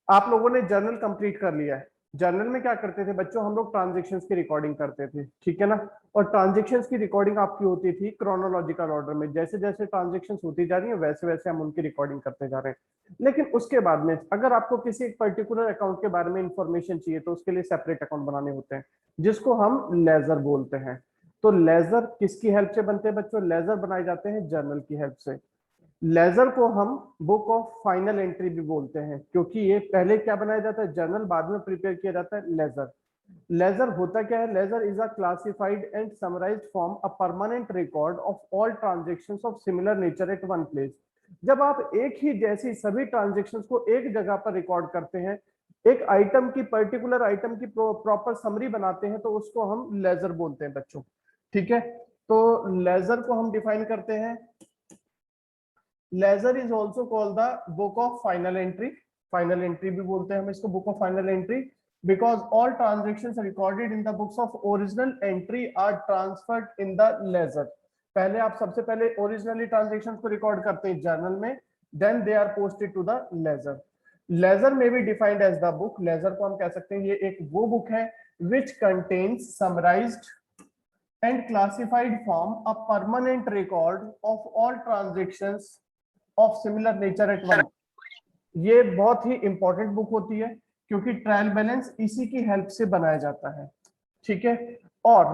आप लोगों ने जर्नल कंप्लीट कर लिया है। जर्नल में क्या करते थे बच्चों, हम लोग ट्रांजेक्शन्स की रिकॉर्डिंग करते थे, ठीक है ना। और ट्रांजेक्शन्स की रिकॉर्डिंग आपकी होती थी क्रोनोलॉजिकल ऑर्डर में, जैसे जैसे ट्रांजेक्शन्स होती जा रही है वैसे वैसे हम उनकी रिकॉर्डिंग करते जा रहे हैं। लेकिन उसके बाद में अगर आपको किसी एक पर्टिकुलर अकाउंट के बारे में इंफॉर्मेशन चाहिए तो उसके लिए सेपरेट अकाउंट बनाने होते हैं, जिसको हम लेजर बोलते हैं। तो लेजर किसकी हेल्प से बनते हैं बच्चों? लेजर बनाए जाते हैं जर्नल की हेल्प से। लेजर को हम बुक ऑफ फाइनल एंट्री भी बोलते हैं, क्योंकि ये पहले क्या बनाया जाता है, जर्नल, बाद में प्रिपेयर किया जाता है लेजर। लेजर होता क्या है? Ledger is a classified and summarised form, a permanent record of all transactions of similar nature at one place. जब आप एक ही जैसी सभी ट्रांजैक्शंस को एक जगह पर रिकॉर्ड करते हैं, एक आइटम की, पर्टिकुलर आइटम की प्रॉपर समरी बनाते हैं, तो उसको हम लेजर बोलते हैं बच्चों, ठीक है। तो लेजर को हम डिफाइन करते हैं, ledger is also called the book of final entry. Final entry भी बोलते हैं हम इसको, book of final entry, because all transactions recorded in the books of original entry are transferred in the ledger. पहले आप सबसे पहले ओरिजिनली ट्रांजेक्शंस को रिकॉर्ड करते हैं जर्नल में, then they are posted to the ledger. Ledger में भी defined as the book. Ledger को हम कह सकते हैं ये एक वो बुक है which contains summarised and classified form a permanent record of all transactions of similar nature at one। ये बहुत ही इंपॉर्टेंट बुक होती है क्योंकि ट्रायल बैलेंस इसी की हेल्प से बनाया जाता है, ठीक है। और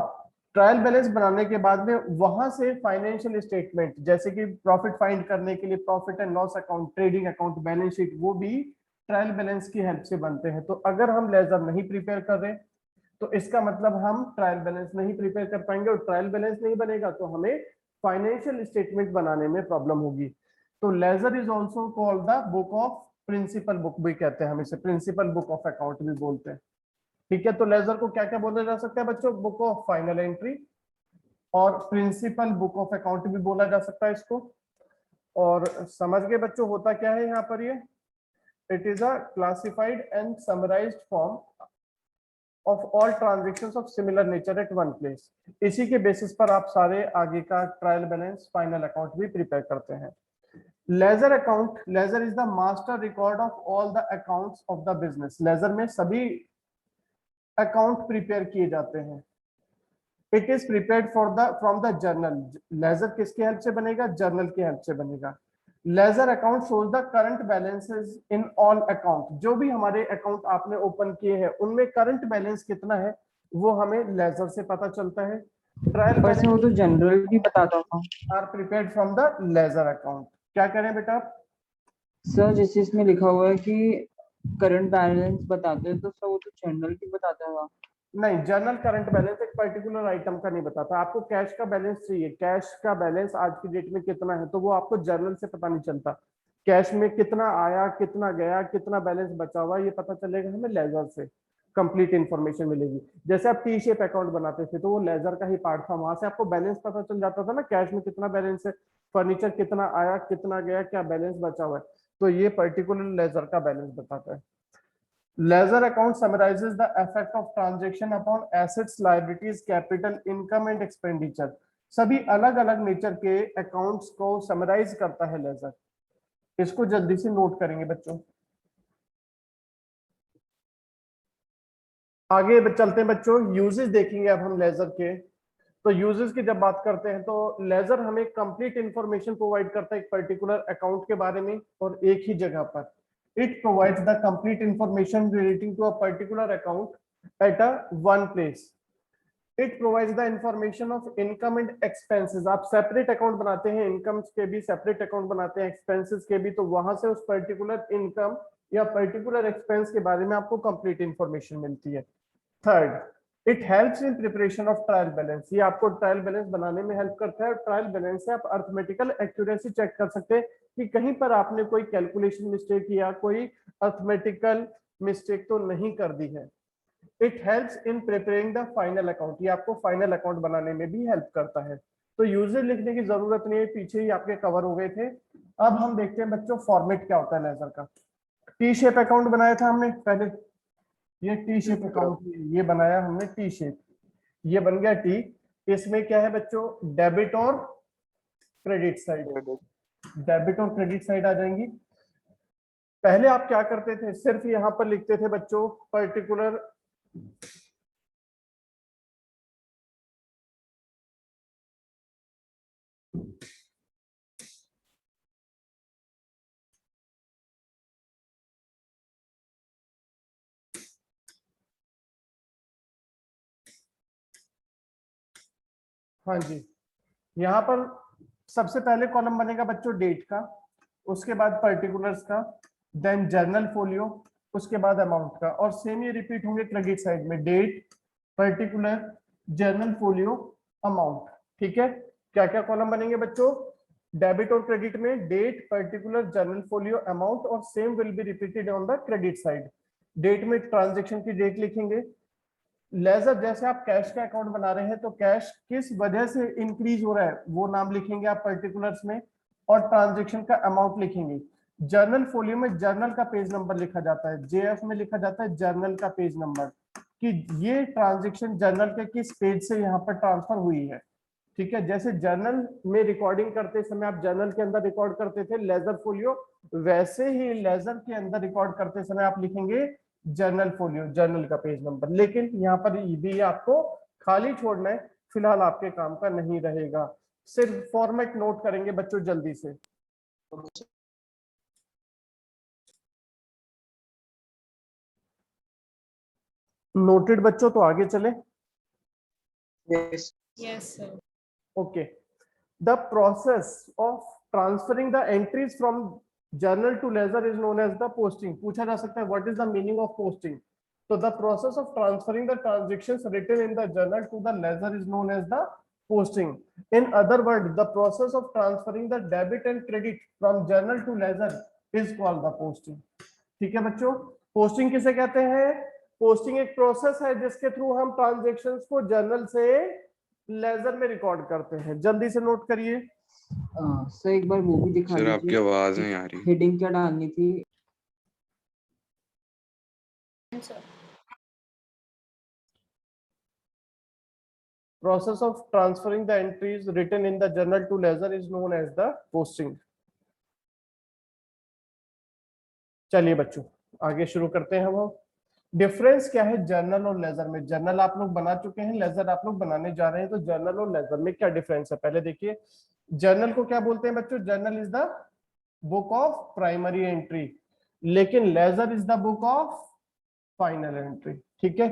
ट्रायल बैलेंस बनाने के बाद में वहां से फाइनेंशियल स्टेटमेंट, जैसे कि प्रॉफिट फाइंड करने के लिए profit and loss account, trading account, balance sheet, वो भी ट्रायल बैलेंस की हेल्प से बनते हैं। तो अगर हम लेजर नहीं प्रिपेयर कर रहे तो इसका मतलब हम ट्रायल बैलेंस नहीं प्रिपेयर कर पाएंगे, और ट्रायल बैलेंस नहीं बनेगा तो हमें फाइनेंशियल स्टेटमेंट बनाने में प्रॉब्लम होगी। तो ledger is also called the book of principal book भी कहते हैं हम इसे, प्रिंसिपल बुक ऑफ अकाउंट भी बोलते हैं, ठीक है। तो लेजर को क्या क्या बोला जा सकता है बच्चों? बुक ऑफ फाइनल एंट्री और प्रिंसिपल बुक ऑफ अकाउंट भी बोला जा सकता है इसको। और समझ गए बच्चों होता क्या है यहाँ पर? ये it is a classified and summarised form of all transactions of similar nature at one place. इसी के बेसिस पर आप सारे आगे का ट्रायल बैलेंस, फाइनल अकाउंट भी प्रिपेयर करते हैं। Ledger account, ledger is the master record of all the accounts of the business. Ledger में सभी अकाउंट प्रिपेयर किए जाते हैं। It is prepared for the from the journal. Ledger किसकी help से बनेगा? जर्नल की हेल्प से बनेगा। Ledger account shows the current balances in all account. जो भी हमारे अकाउंट आपने ओपन किए हैं उनमें करंट बैलेंस कितना है वो हमें लेजर से पता चलता है। ट्रायल पर से वो तो बैलेंस जनरल भी बताता था are prepared from the ledger account. क्या करें बेटा? सर। जैसे इसमें लिखा हुआ है कि करंट बैलेंस बताते हैं, तो सर वो तो जनरल भी बताता था। नहीं, जर्नल करंट बैलेंस एक पर्टिकुलर आइटम का नहीं बताता। आपको कैश का बैलेंस चाहिए, कैश का बैलेंस आज की डेट में कितना है, तो वो आपको जर्नल से पता नहीं चलता। कैश में कितना आया, कितना गया, कितना बैलेंस बचा हुआ, ये पता चलेगा हमें लेजर से, कंप्लीट इंफॉर्मेशन मिलेगी। जैसे आप टी शेप अकाउंट बनाते थे तो वो लेजर का ही पार्ट था, वहां से आपको बैलेंस पता चल जाता था ना, कैश में कितना बैलेंस है, फर्नीचर कितना आया, कितना गया, क्या बैलेंस बचा हुआ है। तो ये पर्टिकुलर लेजर का बैलेंस बताता है। Ledger account summarizes the effect of transaction upon assets, liabilities, capital, income and expenditure। सभी अलग अलग नेचर के अकाउंट्स को समराइज करता है लेजर। इसको जल्दी से नोट करेंगे बच्चों। आगे चलते हैं बच्चों, यूजेस देखेंगे अब हम लेजर के। तो यूजेस की जब बात करते हैं तो लेजर हमें कंप्लीट इंफॉर्मेशन प्रोवाइड करता है एक पर्टिकुलर अकाउंट के बारे में और एक ही जगह पर। It provides the complete information relating to a particular account at a one place. It provides the information of income and expenses. आप सेपरेट अकाउंट बनाते हैं, इनकम के भी सेपरेट अकाउंट बनाते हैं, एक्सपेंसेस के भी, तो वहां से उस पर्टिकुलर इनकम या पर्टिकुलर एक्सपेंस के बारे में आपको कंप्लीट इंफॉर्मेशन मिलती है। Third, it helps in preparation of trial balance. ये आपको ट्रायल बैलेंस बनाने में हेल्प करता है। ट्रायल बैलेंस से आप अर्थमेटिकल एक्यूरेसी चेक कर सकते हैं कि कहीं पर आपने कोई कैलकुलेशन मिस्टेक या कोई अर्थमेटिकल मिस्टेक तो नहीं कर दी है। It helps in preparing the final account. ये आपको फाइनल अकाउंट बनाने में भी हेल्प करता है। तो यूजर लिखने की जरूरत नहीं है, पीछे ही आपके कवर हो गए थे। अब हम देखते हैं बच्चों फॉर्मेट क्या होता है लेजर का। टी शेप अकाउंट बनाया था हमने पहले, ये टी शेप अकाउंट, ये बनाया हमने टी शेप, ये बन गया टी। इसमें क्या है बच्चों? डेबिट और क्रेडिट साइड, डेबिट और क्रेडिट साइड आ जाएंगी। पहले आप क्या करते थे, सिर्फ यहाँ पर लिखते थे बच्चों पर्टिकुलर हाँ जी, यहाँ पर सबसे पहले कॉलम बनेगा बच्चों डेट का, उसके बाद पर्टिकुलर्स का, देन जर्नल फोलियो, उसके बाद अमाउंट का, और सेम ये रिपीट होंगे क्रेडिट साइड में, date, particular, journal folio, amount. ठीक है, क्या क्या कॉलम बनेंगे बच्चों, डेबिट और क्रेडिट में date, particular, journal folio, amount, और same will be repeated on the credit side. Date में ट्रांजेक्शन की डेट लिखेंगे, लेजर जैसे आप कैश का अकाउंट बना रहे हैं तो कैश किस वजह से इंक्रीज हो रहा है वो नाम लिखेंगे आप पर्टिकुलर्स में, और ट्रांजैक्शन का अमाउंट लिखेंगे। जर्नल फोलियो में जर्नल का पेज नंबर लिखा जाता है, जेएफ में लिखा जाता है जर्नल का पेज नंबर, कि ये ट्रांजैक्शन जर्नल के किस पेज से यहाँ पर ट्रांसफर हुई है। ठीक है, जैसे जर्नल में रिकॉर्डिंग करते समय आप जर्नल के अंदर रिकॉर्ड करते थे लेजर फोलियो, वैसे ही लेजर के अंदर रिकॉर्ड करते समय आप लिखेंगे जर्नल फोलियो, जर्नल का पेज नंबर। लेकिन यहाँ पर भी आपको खाली छोड़ना है, फिलहाल आपके काम का नहीं रहेगा, सिर्फ फॉर्मेट नोट करेंगे बच्चों जल्दी से। नोटेड बच्चों, तो आगे चले। Yes, sir. Okay, the process of transferring the entries from journal to ledger is known as the posting। पूछा जा सकता है what is the meaning of posting। तो the process of transferring the transactions written in the journal to the ledger is known as the posting। In other words, the process of transferring the debit and credit from journal to ledger is called the posting। ठीक है बच्चों, posting किसे कहते हैं, posting एक process है जिसके through हम ट्रांजेक्शन्स को जर्नल से लेजर में रिकॉर्ड करते हैं। जल्दी से नोट करिए। सर एक बार वो भी दिखा सर आपकी दीजिए, आवाज नहीं आ रही। हेडिंग क्या डालनी थी। Sir. Process of transferring the entries written in the journal to ledger is known as the posting। चलिए बच्चों आगे शुरू करते हैं हम। डिफरेंस क्या है जर्नल और लेजर में, जर्नल आप लोग बना चुके हैं, लेजर आप लोग बनाने जा रहे हैं, तो जर्नल और लेजर में क्या डिफरेंस है पहले देखिए। जर्नल को क्या बोलते हैं बच्चों, journal is the book of primary entry, लेकिन ledger is the book of final entry. ठीक है,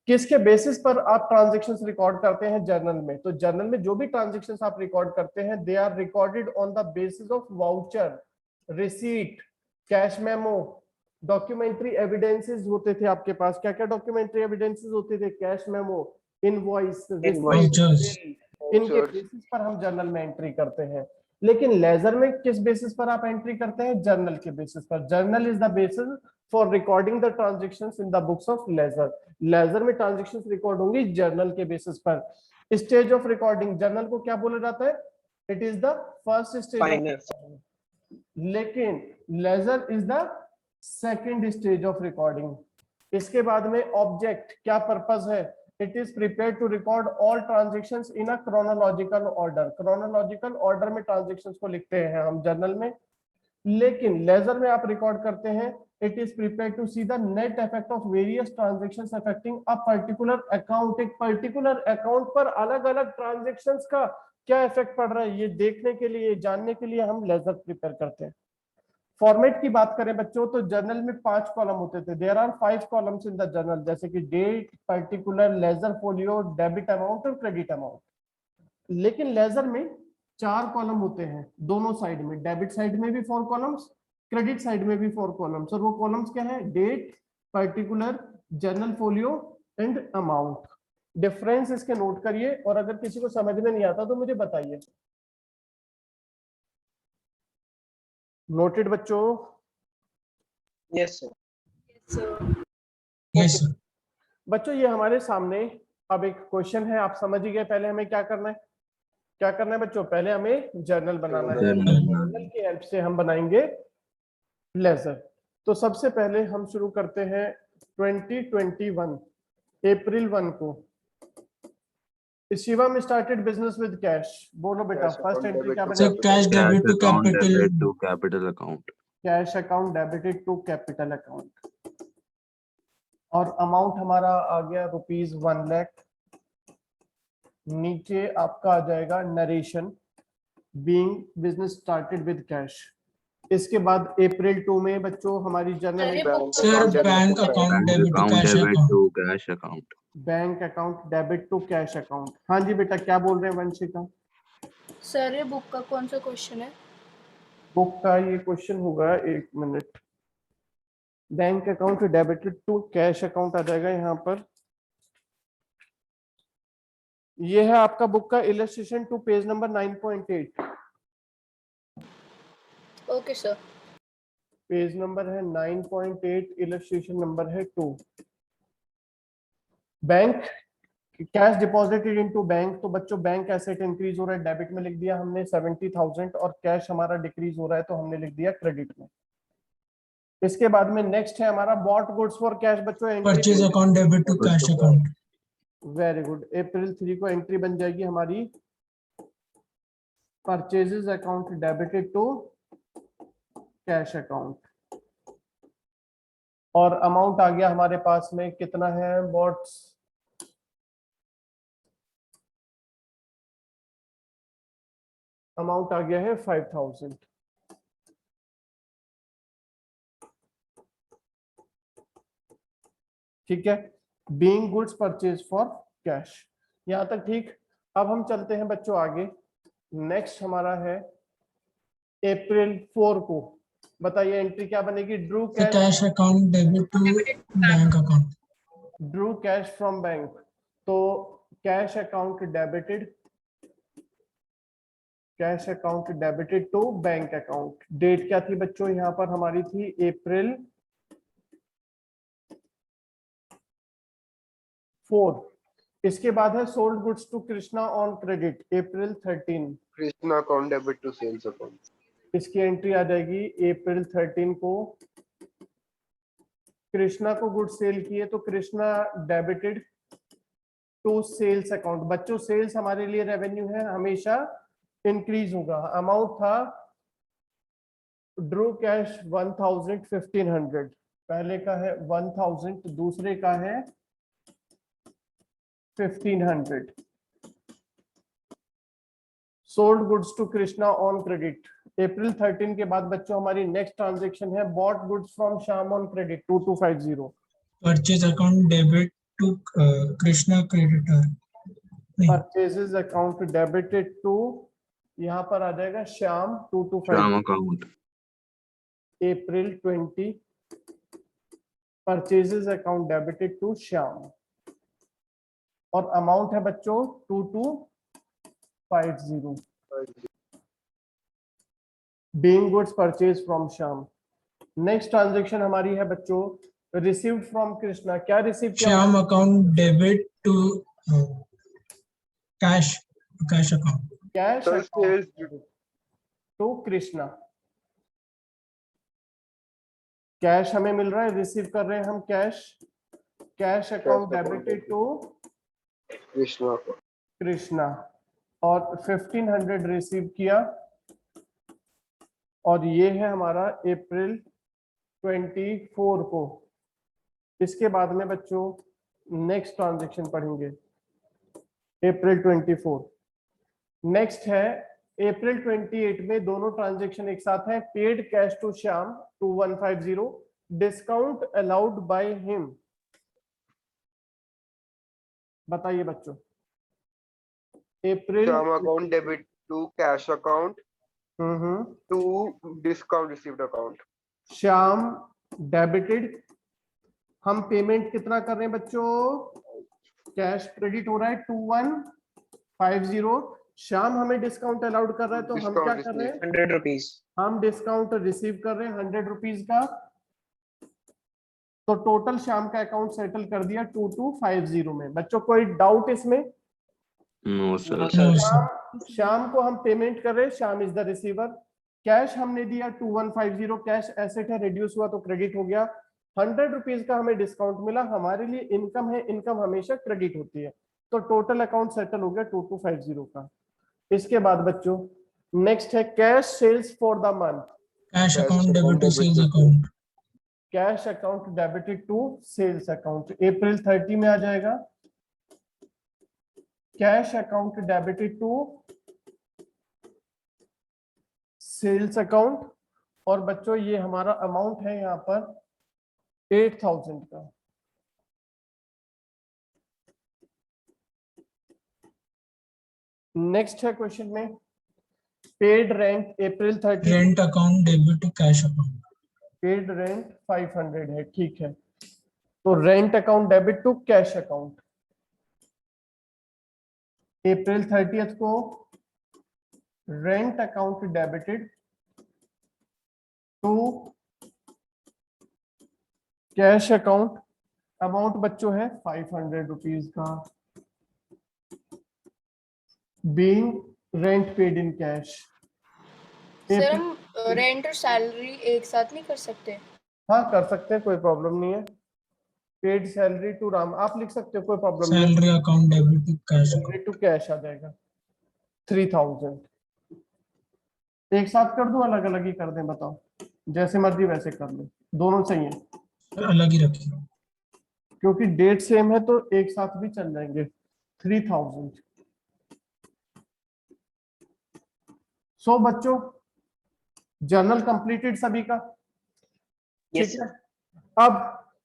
किसके बेसिस पर आप ट्रांजेक्शंस रिकॉर्ड करते हैं जर्नल में, तो जर्नल में जो भी ट्रांजेक्शंस आप रिकॉर्ड करते हैं they are recorded on the basis of voucher, receipt, cash memo, documentary evidences होते थे आपके पास। क्या क्या डॉक्यूमेंट्री एविडेंसेस होते थे, कैश मेमो, इनवॉइस, इनके बेसिस पर हम जर्नल में एंट्री करते हैं। लेकिन लेजर में किस बेसिस पर आप एंट्री करते हैं, जर्नल के बेसिस पर। Journal is the basis for recording the transactions in the books of ledger. Ledger में ट्रांजेक्शंस रिकॉर्ड होंगी जर्नल के बेसिस पर। स्टेज ऑफ रिकॉर्डिंग, जर्नल को क्या बोला जाता है, it is the first stage, लेकिन ledger is the second stage of recording. इसके बाद में ऑब्जेक्ट क्या पर्पस है, it is prepare to record all transactions in a chronological order. Chronological order में ट्रांजेक्शंस को लिखते हैं हम जर्नल में, लेकिन लेजर में आप रिकॉर्ड करते हैं it is prepare to see the net effect of various transactions affecting a particular account. एक पर्टिकुलर अकाउंट पर अलग अलग ट्रांजेक्शंस का क्या इफेक्ट पड़ रहा है ये देखने के लिए, जानने के लिए हम लेजर प्रिपेयर करते हैं। फॉर्मेट की बात करें बच्चों तो जर्नल में 5 कॉलम होते थे, there are 5 columns in the journal, जैसे कि date, particular, ledger folio, debit amount और क्रेडिट अमाउंट। लेकिन लेजर में 4 कॉलम होते हैं दोनों साइड में, डेबिट साइड में भी 4 कॉलम्स, क्रेडिट साइड में भी 4 कॉलम्स। और वो कॉलम्स क्या है, date, particular, journal folio and amount. Difference इसके नोट करिए, और अगर किसी को समझ में नहीं आता तो मुझे बताइए। नोटेड बच्चों? Yes, sir. Yes, sir. बच्चों ये हमारे सामने अब एक क्वेश्चन है, आप समझ ही गए पहले हमें क्या करना है। क्या करना है बच्चों, पहले हमें जर्नल बनाना है, जर्नल की हेल्प से हम बनाएंगे लेजर। तो सबसे पहले हम शुरू करते हैं 2021 अप्रैल 1 को। Shivam started business with cash. बोलो बेटा, फर्स्ट एंट्री क्या Sir, बनेगी? cash debit to capital. to capital account। Cash account debited to capital account, और अमाउंट हमारा आ गया ₹1 लाख। नीचे आपका आ जाएगा narration, being business started with cash. इसके बाद अप्रैल 2 में बच्चों हमारी journal sir bank account debit to cash account. Cash account. Bank account debit to cash account. हाँ जी बेटा, क्या बोल रहे हैं वंशिका? सर ये बुक का कौन सा क्वेश्चन है? बुक का ये क्वेश्चन होगा, 1 minute. Bank account debited to cash account आ जाएगा यहाँ पर। ये है आपका बुक का illustration to page number 9.8। Okay sir. Page number है 9.8, इलस्ट्रेशन नंबर है 2। Bank cash deposited into bank, तो बच्चों बैंक एसेट इंक्रीज हो रहा है, डेबिट में लिख दिया हमने 70,000, और कैश हमारा डिक्रीज हो रहा है तो हमने लिख दिया क्रेडिट में। इसके बाद में नेक्स्ट है हमारा बॉट गुड्स फॉर कैश। बच्चों purchase account debit to cash account. Very good. April 3 को एंट्री बन जाएगी हमारी purchases account debited to cash account, और अमाउंट आ गया हमारे पास में कितना है बॉट्स, अमाउंट आ गया है 5,000। ठीक है, being goods purchase for cash, यहां तक ठीक। अब हम चलते हैं बच्चों आगे। नेक्स्ट हमारा है अप्रैल 4 को, बताइए एंट्री क्या बनेगी? Drew sir cash account debit to bank account. Drew cash from bank, तो cash account debited, cash account debited to bank account. Date क्या थी बच्चों यहाँ पर हमारी? थी अप्रैल 4। इसके बाद है sold goods to Krishna on credit, April 13। Krishna account debit to sales account. इसकी एंट्री आ जाएगी अप्रैल 13 को। कृष्णा को गुड सेल किए तो Krishna debited to sales account. बच्चों सेल्स हमारे लिए रेवेन्यू है, हमेशा इंक्रीज होगा। अमाउंट था ड्रू कैश 1,000, पहले का है 1,000, दूसरे का है 1,500। Sold goods to Krishna on credit. April 13 के बाद बच्चों हमारी नेक्स्ट ट्रांजेक्शन है bought goods from Shyam on credit 2250। Purchase account debit to Krishna creditor. Purchases account debited to, यहाँ पर आ जाएगा Shyam 2250। Shyam account. April 20 purchases account debited to Shyam, और अमाउंट है बच्चों 2250। Being goods purchase from Shyam. Next transaction हमारी है बच्चों रिसीव्ड फ्रॉम कृष्णा। क्या रिसीव किया? Shyam account debit to cash account. Cash Sir, sales to Krishna. Cash हमें मिल रहा है, रिसीव कर रहे हैं हम cash. Cash account debited to Krishna Krishna, और 1,500 रिसीव किया, और ये है हमारा अप्रैल 24 को। इसके बाद में बच्चों नेक्स्ट ट्रांजैक्शन पढ़ेंगे अप्रैल 24। नेक्स्ट है अप्रैल 28 में दोनों ट्रांजैक्शन एक साथ हैं। Paid cash to Shyam 2150, discount allowed by him. बताइए बच्चों April Shyam account debit to cash account to discount received account. Shyam debited, हम पेमेंट कितना कर रहे हैं बच्चों? कैश क्रेडिट हो रहा है 2150, श्याम हमें डिस्काउंट अलाउड कर रहा है तो हम क्या कर रहे हैं? 100 रुपीज। हम डिस्काउंट रिसीव कर रहे हैं 100 रुपीज का, तो टोटल श्याम का अकाउंट सेटल कर दिया 2250 में। बच्चों कोई डाउट इसमें? No sir. No sir. Shyam को हम पेमेंट कर रहे हैं, Shyam is the receiver. Cash हमने दिया 2150, कैश एसेट है, रिड्यूस हुआ तो क्रेडिट हो गया। 100 रुपीज का हमें डिस्काउंट मिला, हमारे लिए इनकम है, इनकम हमेशा क्रेडिट होती है, तो टोटल अकाउंट सेटल हो गया 2250 का। इसके बाद बच्चों नेक्स्ट है cash sales for the month. Cash Cash account debit account to debit sales to account. Cash account debited to sales account April 30 में आ जाएगा। Cash account debited to sales account, और बच्चों ये हमारा अमाउंट है यहाँ पर 8000 का। नेक्स्ट है क्वेश्चन में paid rent April 30, Rent account debit to cash account. Paid rent 500 है, ठीक है। तो rent account debit to cash account April 30 को rent account debited to cash account, amount बच्चों है 500 रुपीज का, being rent paid in cash. Sir हम rent और सैलरी एक साथ नहीं कर सकते? हाँ कर सकते हैं, कोई प्रॉब्लम नहीं है। पेड सैलरी टू राम आप लिख सकते हो, कोई प्रॉब्लम नहीं है। Salary account debit to cash account. Salary to cash आ जाएगा 3000। एक साथ कर दूं अलग अलग ही कर दें, बताओ जैसे मर्जी वैसे कर लो, दोनों सही है अलग ही रखिए। क्योंकि डेट सेम है तो एक साथ भी चल जाएंगे। 3000। सो बच्चों जर्नल कंप्लीटेड सभी का? ठीक है। अब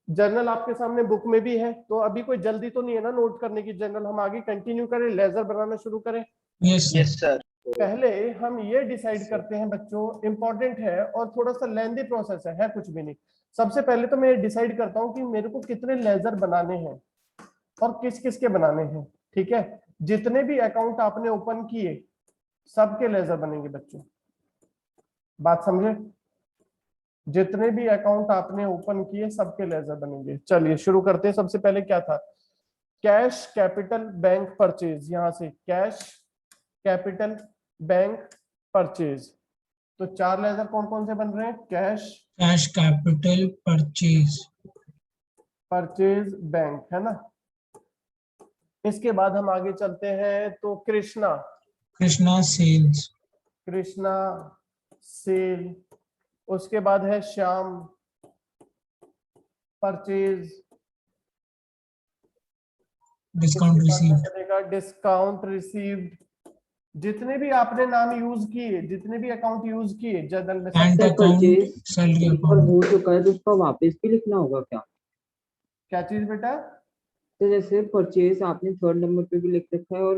जर्नल आपके सामने बुक में भी है, तो अभी कोई जल्दी तो नहीं है ना नोट करने की। जर्नल हम आगे कंटिन्यू करें, लेजर बनाना शुरू करें। Yes, sir. पहले हम ये डिसाइड करते हैं बच्चों, इंपॉर्टेंट है और थोड़ा सा लेंदी प्रोसेस है कुछ भी नहीं। सबसे पहले तो मैं डिसाइड करता हूँ कि मेरे को कितने लेजर बनाने हैं और किस किस के बनाने हैं। ठीक है, जितने भी अकाउंट आपने ओपन किए सबके लेजर बनेंगे बच्चों, बात समझे? जितने भी अकाउंट आपने ओपन किए सबके लेजर बनेंगे। चलिए शुरू करते हैं। सबसे पहले क्या था? Cash capital bank purchase. यहां से कैश कैपिटल बैंक परचेज, तो 4 लेजर कौन कौन से बन रहे हैं? Cash Cash capital purchase. Purchase bank, है ना। इसके बाद हम आगे चलते हैं तो Krishna Krishna sales. Krishna sale. उसके बाद है Shyam purchase. Discount received. Discount received. जितने भी आपने नाम यूज किए, जितने भी अकाउंट यूज किए जनरल में, Bank sir account, purchase salary एक बार account. हो चुका है तो उसका वापस भी लिखना होगा क्या? क्या चीज बेटा? तो जैसे परचेज आपने 3rd नंबर पे भी लिख रखा है और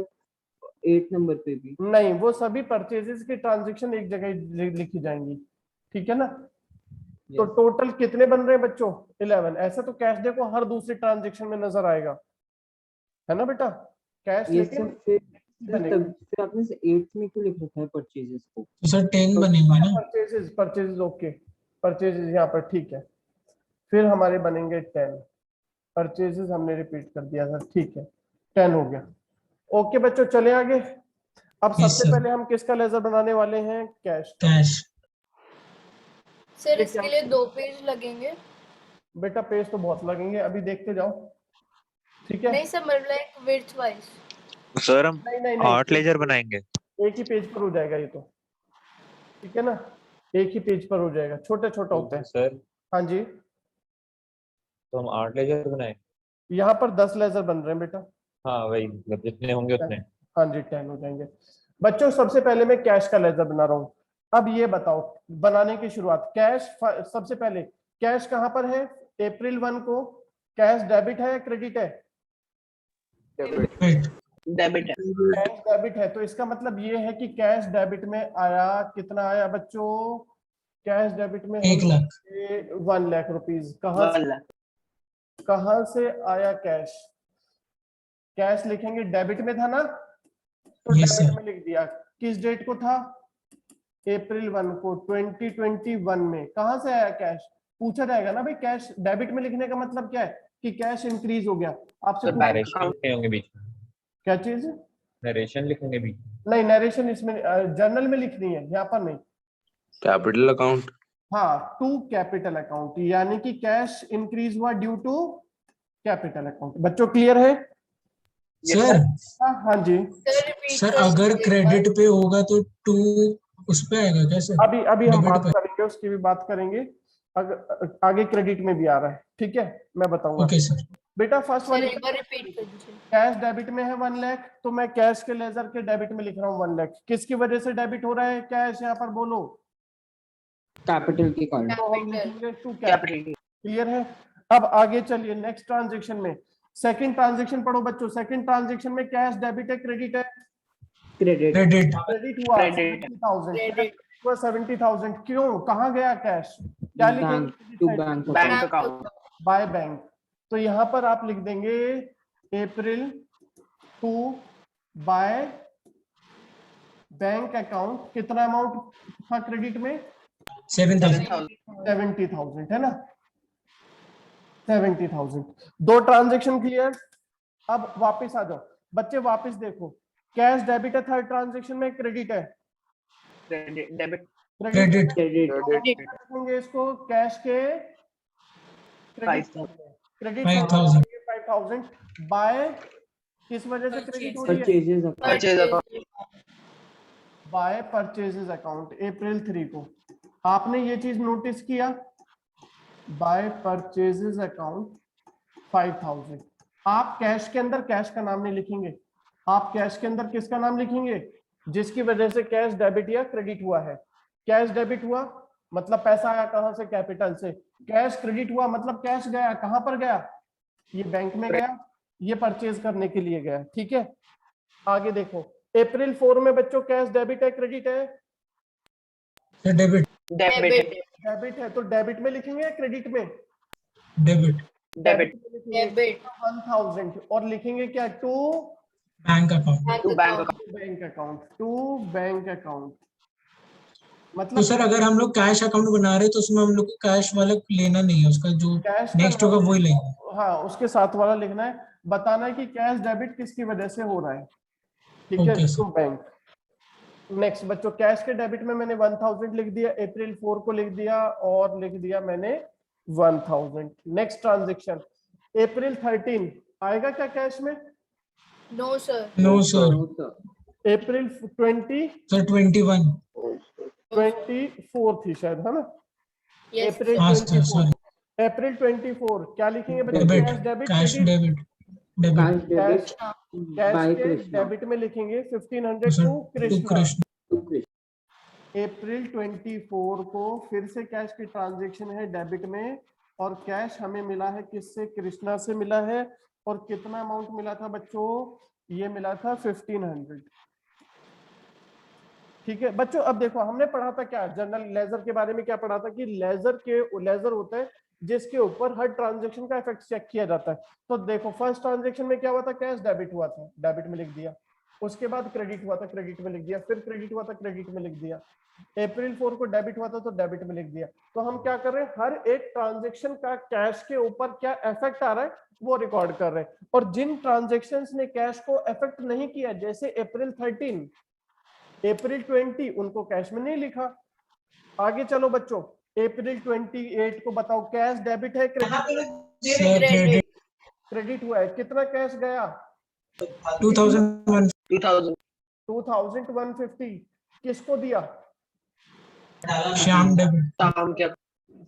8 नंबर पे भी। नहीं, वो सभी परचेजेस की ट्रांजेक्शन एक जगह लिखी जाएंगी, ठीक है ना। तो टोटल कितने बन रहे हैं बच्चों? 11। ऐसा तो कैश देखो हर दूसरी ट्रांजेक्शन में नजर आएगा, है ना बेटा। कैश ये लेकिन सब फिर बनेगा। फिर आपने 8th में क्यों लिख रखा है परचेजेस को? तो सर 10 बनेंगे ना? परचेजेस ओके, परचेजेस यहाँ पर ठीक है। फिर हमारे बनेंगे 10 परचेजेस, हमने रिपीट कर दिया सर, ठीक है 10 हो गया। ओके बच्चों चले आगे। अब Yes, सबसे sir. पहले हम किसका लेजर बनाने वाले हैं? कैश का। Cash. सर ये इसके क्या? लिए 2 पेज लगेंगे? बेटा पेज तो बहुत लगेंगे, अभी देखते जाओ, ठीक है। नहीं सर, मतलब लाइक विड्थ वाइज। सर हम नहीं नहीं नहीं, 8 लेजर बनाएंगे। एक ही पेज पर हो जाएगा ये तो, ठीक है ना। एक ही पेज पर हो जाएगा, छोटे छोटे होते हैं। सर हाँ जी, तो हम 8 लेजर बनाए। यहाँ पर 10 लेजर बन रहे हैं बेटा। हाँ वही, मतलब जितने होंगे उतने। हाँ जी 10 हो जाएंगे बच्चों। सबसे पहले मैं कैश का लेजर बना रहा हूँ। अब ये बताओ बनाने की शुरुआत। कैश सबसे पहले कैश कहाँ पर है? अप्रैल 1 को कैश डेबिट है या क्रेडिट है? डेबिट। Wait. कैश डेबिट है, तो इसका मतलब ये है कि कैश डेबिट में आया, कितना आया बच्चों? कैश डेबिट में 1 लाख. 1 लाख रुपीज। कहाँ से आया कैश? कैश लिखेंगे, डेबिट में था ना, तो Yes, डेबिट sir. में लिख दिया। किस डेट को था? अप्रैल 1 को 2021 में। कहाँ से आया कैश? पूछा जाएगा ना भाई, कैश डेबिट में लिखने का मतलब क्या है? कि कैश इंक्रीज हो गया। आपसे नरेशन लिखे होंगे बीच में। क्या चीज? नरेशन लिखेंगे बीच में। नहीं, नरेशन इसमें जर्नल में लिखनी है, यहाँ पर नहीं। Capital account. हाँ, टू कैपिटल अकाउंट, यानी कि कैश इंक्रीज हुआ ड्यू टू कैपिटल अकाउंट। बच्चों क्लियर है? सर हाँ जी। सर रिपीट सर कर अगर दीजिए एक बार। क्रेडिट पे होगा तो 2 उस पे आएगा क्या सर? अभी अभी हम Debit बात पे। करेंगे, उसकी भी बात करेंगे। आगे क्रेडिट में भी आ रहा है, ठीक है, मैं बताऊंगा। Okay sir. बेटा फर्स्ट सर वाले एक बार रिपीट कर दीजिए। कैश डेबिट में है 1 लाख, तो मैं कैश के लेजर के डेबिट में लिख रहा हूँ 1 लाख। किसकी वजह से डेबिट हो रहा है कैश यहाँ पर, बोलो? कैपिटल के कारण। तो हम कैपिटल। लिखेंगे टू कैपिटल। क्लियर है? अब आगे चलिए नेक्स्ट ट्रांजेक्शन में। सेकंड ट्रांजेक्शन पढ़ो बच्चों। सेकंड ट्रांजेक्शन में कैश डेबिट है क्रेडिट है? क्रेडिट। क्रेडिट। क्रेडिट हुआ 70,000। क्रेडिट। हुआ 70,000। क्यों, कहाँ गया कैश? क्या बैंक टू लिखेंगे? Bank bank account. By bank. तो यहाँ पर आप लिख देंगे अप्रैल टू बाय बैंक अकाउंट। कितना अमाउंट था क्रेडिट में? 7,000। 70,000 है ना, 70,000। दो ट्रांजेक्शन क्लियर। अब वापस आ जाओ बच्चे, वापस देखो। कैश डेबिट है थर्ड ट्रांजेक्शन में, क्रेडिट है? डेबिट। क्रेडिट। क्रेडिट। लिखेंगे इसको कैश के क्रेडिट। क्रेडिट 5,000। 5,000 बाय किस वजह से क्रेडिट हो रही है? Purchases account. By purchases account April 3 को। आपने ये चीज नोटिस किया? By purchases account 5,000। आप कैश के अंदर कैश का नाम नहीं लिखेंगे, आप कैश के अंदर किसका नाम लिखेंगे? जिसकी वजह से कैश डेबिट या क्रेडिट हुआ है। कैश डेबिट हुआ मतलब पैसा आया कहां से? कैपिटल से। कैश क्रेडिट हुआ मतलब कैश गया कहां पर गया? ये बैंक में गया, ये परचेज करने के लिए गया। ठीक है, आगे देखो। अप्रैल 4 में बच्चों कैश डेबिट है क्रेडिट है? Sir debit. डेबिट। डेबिट है, तो डेबिट में लिखेंगे या क्रेडिट में? डेबिट। डेबिट में लिखेंगे डेबिट। 1,000 और लिखेंगे क्या? To bank account. Bank account. To bank account तो मतलब सर अगर हम लोग कैश अकाउंट बना रहे हैं तो उसमें हम लोग को कैश वाला लेना नहीं है, उसका जो कैश का नेक्स्ट होगा नाम, वही लेंगे। हाँ उसके साथ वाला लिखना है। बताना है कि कैश डेबिट किसकी वजह से हो रहा है। ठीक है, okay sir. To bank. Next बच्चों, कैश के डेबिट में मैंने 1,000 लिख दिया, अप्रैल 4 को लिख दिया और लिख दिया मैंने 1,000। नेक्स्ट ट्रांजेक्शन अप्रैल 13 आएगा क्या कैश में? No sir. No sir. April 20 sir 21। 24 थी शायद, है ना? यस अप्रैल हाँ सर। सर 24। सॉरी। अप्रैल 24 क्या लिखेंगे बच्चे? Debit. Cash debit cash credit. Debit. Debit. Cash debit cash by के कृष्णा। डेबिट में लिखेंगे 1,500 sir to to Krishna. Krishna. April 24 को फिर से कैश की ट्रांजैक्शन है डेबिट में, और कैश हमें मिला है किससे? कृष्णा से मिला है। और कितना अमाउंट मिला था बच्चों? ये मिला था 1,500। ठीक है बच्चों, अब देखो हमने पढ़ा था क्या जनरल लेजर के बारे में? क्या पढ़ा था कि लेजर होता है जिसके ऊपर हर ट्रांजैक्शन का इफेक्ट चेक किया जाता है। तो देखो फर्स्ट ट्रांजैक्शन में क्या हुआ था? कैश डेबिट हुआ था, डेबिट में लिख दिया। उसके बाद क्रेडिट हुआ था, क्रेडिट में लिख दिया। फिर क्रेडिट हुआ था, क्रेडिट में लिख दिया। अप्रैल 4 को डेबिट हुआ था तो डेबिट में लिख दिया। तो हम क्या कर रहे हैं? हर एक ट्रांजैक्शन का कैश के ऊपर क्या इफेक्ट आ रहा है वो रिकॉर्ड कर रहे हैं। और जिन ट्रांजैक्शंस ने कैश को इफेक्ट नहीं किया, जैसे अप्रैल 13 अप्रैल 20, उनको कैश में नहीं लिखा। आगे चलो बच्चों, अप्रैल 28 को बताओ कैश डेबिट है क्रेडिट? Sir credit. क्रेडिट हुआ है। कितना कैश गया? 2,001। 2,150। किसको दिया? श्याम डेबिट।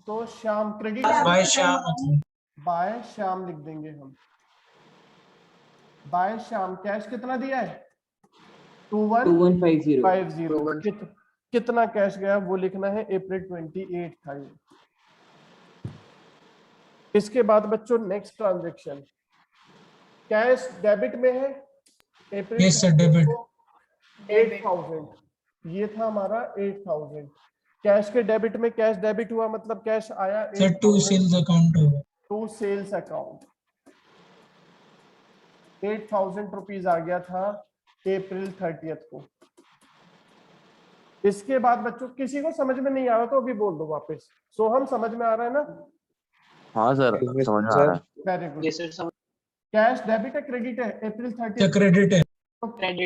तो श्याम क्रेडिट। बाय श्याम मतलब। बाय श्याम लिख देंगे हम। बाय श्याम कैश कितना दिया है? 2,150। कितना कैश गया वो लिखना है। अप्रैल 28 था ये। इसके बाद बच्चों नेक्स्ट ट्रांजैक्शन कैश डेबिट में है। अप्रैल यस सर डेबिट। 8,000, ये था हमारा 8,000। कैश के डेबिट में कैश डेबिट हुआ मतलब कैश आया सर टू 8,000 सेल्स अकाउंट होगा। To sales account. 8,000 रुपीज आ गया था अप्रैल 30 को। इसके बाद बच्चों किसी को समझ में नहीं आ रहा तो अभी बोल दो वापस। सोहम समझ में आ रहा है ना? हाँ सर समझ में आ रहा है। Very good. कैश डेबिट है क्रेडिट है? अप्रैल 30 सर क्रेडिट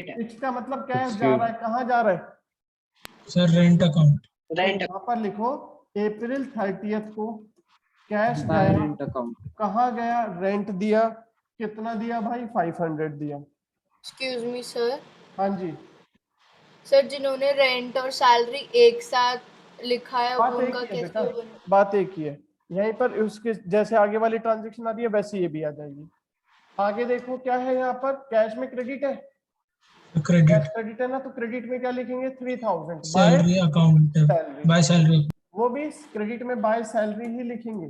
है। इसका मतलब कैश जा रहा है, कहाँ जा रहा है? Sir rent account. यहाँ पर लिखो अप्रैल 30 को कैश बाय गया, रेंट अकाउंट। कहाँ गया? रेंट दिया। कितना दिया भाई? 500 दिया। Excuse me sir. हाँ जी। सर जिन्होंने रेंट और सैलरी एक साथ लिखा है बात एक उनका ही है कैसे बेटा, बने? बात एक ही है। यहीं पर उसके जैसे आगे वाली ट्रांजेक्शन आ रही है वैसे ये भी आ जाएगी। आगे देखो क्या है यहाँ पर, कैश में क्रेडिट है, क्रेडिट कैश क्रेडिट है ना, तो क्रेडिट में क्या लिखेंगे 3000 by salary account salary, by salary. वो भी क्रेडिट में बाय सैलरी ही लिखेंगे।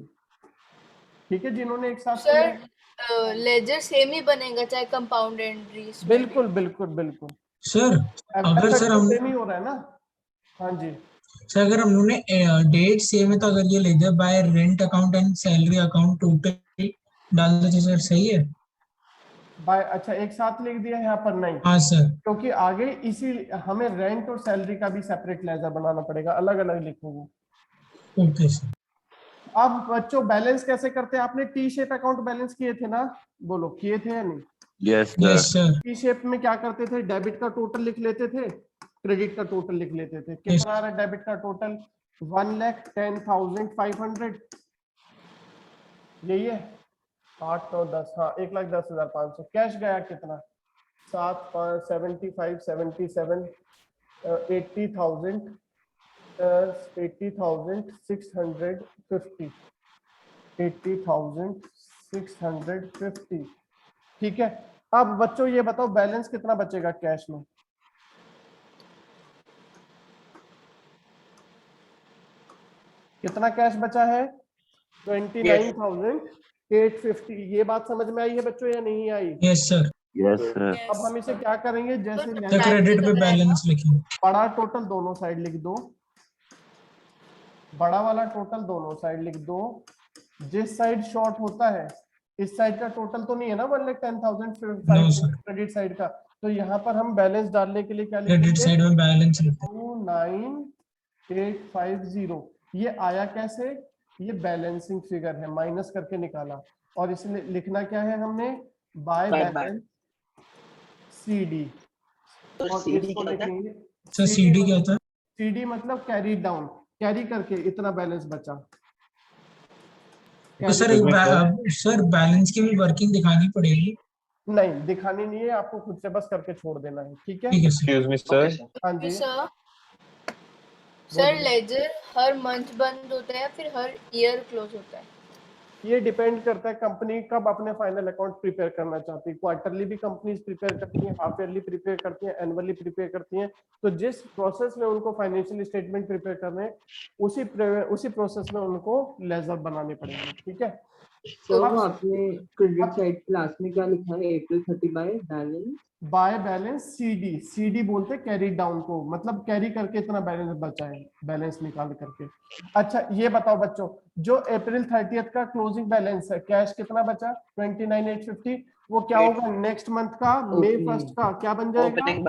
ठीक है, जिन्होंने एक साथ सर किया। लेजर सेम ही बनेगा चाहे कंपाउंड एंट्रीज में भी? बिल्कुल बिल्कुल बिल्कुल, सर अगर effect सर तो हम सेम ही हो रहा है ना। हाँ जी, सर अगर हम लोगों ने डेट सेम है तो अगर ये ledger by rent account and salary account total डाल दीजिए सर, सही है? बाय अच्छा एक साथ लिख दिया यहाँ पर, नहीं हाँ सर। क्योंकि आगे इसी हमें रेंट और सैलरी का भी सेपरेट लेजर बनाना पड़ेगा, अलग अलग लिखोगे। Okay sir. अब बच्चों बैलेंस कैसे करते हैं, आपने टी शेप अकाउंट बैलेंस किए थे ना, बोलो किए थे या नहीं? Yes yes sir. Sir. T shape में क्या करते थे, डेबिट का टोटल लिख लेते थे, क्रेडिट का टोटल लिख लेते थे। कितना आ रहा है डेबिट का टोटल? 1,10,500, यही है 8 9 10, हाँ 1,10,500। कैश गया कितना? 7 5 75 77 80,000 80,650 80,650। ठीक है, अब बच्चों ये बताओ बैलेंस कितना बचेगा कैश में? कितना कैश बचा है? 29,850। ये बात समझ में आई है बच्चों या नहीं आई? Yes sir. Yes sir. अब हम इसे क्या करेंगे, जैसे तो सर क्रेडिट पे बैलेंस लिखेंगे। बड़ा टोटल दोनों साइड लिख दो, बड़ा वाला टोटल दोनों साइड लिख दो। जिस साइड शॉर्ट होता है, इस साइड का टोटल तो नहीं है ना 1,10,000 नो सर, क्रेडिट साइड का, तो यहाँ पर हम बैलेंस डालने के लिए क्या क्रेडिट लिखेंगे? साइड में बैलेंस लिखते 29,850। ये आया कैसे? ये बैलेंसिंग फिगर है, माइनस करके निकाला, और इसमें लिखना क्या है हमने? By balance CD। और इसको लिखेंगे सर। सीडी क्या होता है? CD मतलब कैरी डाउन, कैरी करके इतना बैलेंस बचा। तो सर सर बैलेंस की भी वर्किंग दिखानी पड़ेगी? नहीं दिखानी नहीं है आपको, खुद से बस करके छोड़ देना है। ठीक है, ठीक है सर। एक्सक्यूज मी सर, हाँ जी। सर बोलिए। लेजर हर मंथ बंद होता है या फिर हर ईयर क्लोज होता है? ये डिपेंड करता है कंपनी कब अपने फाइनल अकाउंट प्रिपेयर करना चाहती है। क्वार्टरली भी कंपनीज प्रिपेयर करती हैं, हाफ ईयरली प्रिपेयर करती हैं, एनुअली प्रिपेयर करती हैं। तो जिस प्रोसेस में उनको फाइनेंशियल स्टेटमेंट प्रिपेयर करने हैं, उसी प्रोसेस में उनको लेजर बनाने पड़ेंगे। ठीक है, सर अब वो आपने क्रेडिट अब- साइड क्लास में क्या लिखा है, April 30 by balance? By balance CD बोलते कैरी डाउन को, मतलब कैरी करके इतना बैलेंस बचा है, बैलेंस निकाल करके। अच्छा ये बताओ बच्चों, जो अप्रैल 30 का क्लोजिंग बैलेंस है, कैश कितना बचा? 29,850। वो क्या होगा नेक्स्ट मंथ का, मई Opening. 1 का क्या बन जाएगा? Opening